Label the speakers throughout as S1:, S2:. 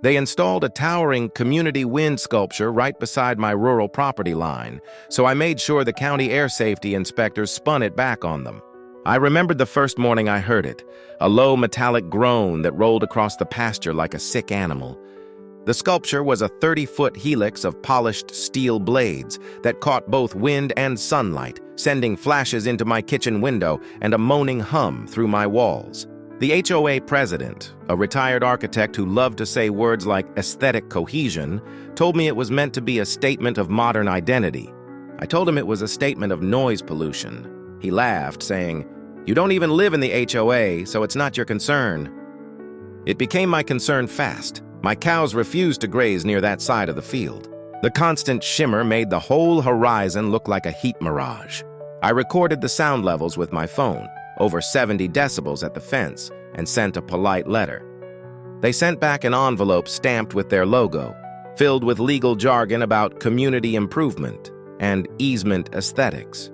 S1: They installed a towering community wind sculpture right beside my rural property line, so I made sure the county air safety inspectors spun it back on them. I remembered the first morning I heard it, a low metallic groan that rolled across the pasture like a sick animal. The sculpture was a 30-foot helix of polished steel blades that caught both wind and sunlight, sending flashes into my kitchen window and a moaning hum through my walls. The HOA president, a retired architect who loved to say words like aesthetic cohesion, told me it was meant to be a statement of modern identity. I told him it was a statement of noise pollution. He laughed, saying, "You don't even live in the HOA, so it's not your concern." It became my concern fast. My cows refused to graze near that side of the field. The constant shimmer made the whole horizon look like a heat mirage. I recorded the sound levels with my phone, over 70 decibels at the fence, and sent a polite letter. They sent back an envelope stamped with their logo, filled with legal jargon about community improvement and easement aesthetics.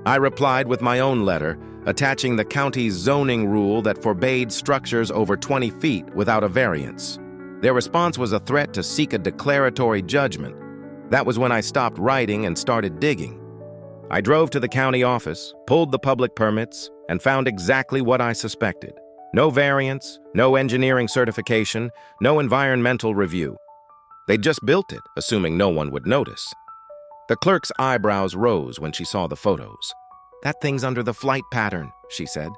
S1: I replied with my own letter, attaching the county's zoning rule that forbade structures over 20 feet without a variance. Their response was a threat to seek a declaratory judgment. That was when I stopped writing and started digging. I drove to the county office, pulled the public permits, and found exactly what I suspected. No variance, no engineering certification, no environmental review. They'd just built it, assuming no one would notice. The clerk's eyebrows rose when she saw the photos. "That thing's under the flight pattern," she said.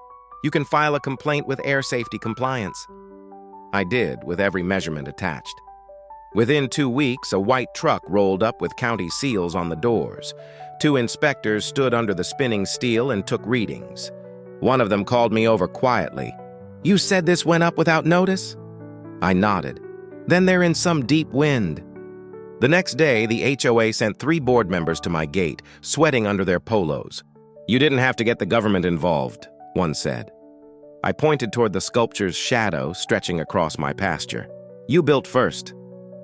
S1: "You can file a complaint with air safety compliance." I did, with every measurement attached. Within 2 weeks, a white truck rolled up with county seals on the doors. 2 inspectors stood under the spinning steel and took readings. One of them called me over quietly. "You said this went up without notice?" I nodded. "Then they're in some deep wind." The next day, the HOA sent 3 board members to my gate, sweating under their polos. "You didn't have to get the government involved," one said. I pointed toward the sculpture's shadow stretching across my pasture. "You built first."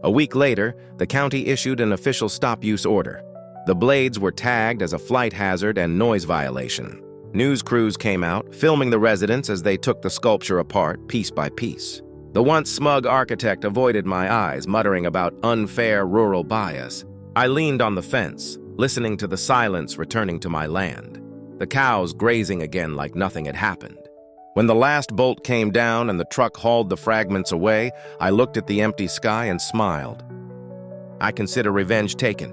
S1: A week later, the county issued an official stop-use order. The blades were tagged as a flight hazard and noise violation. News crews came out, filming the residents as they took the sculpture apart piece by piece. The once smug architect avoided my eyes, muttering about unfair rural bias. I leaned on the fence, listening to the silence returning to my land. The cows grazing again like nothing had happened. When the last bolt came down and the truck hauled the fragments away, I looked at the empty sky and smiled. I consider revenge taken.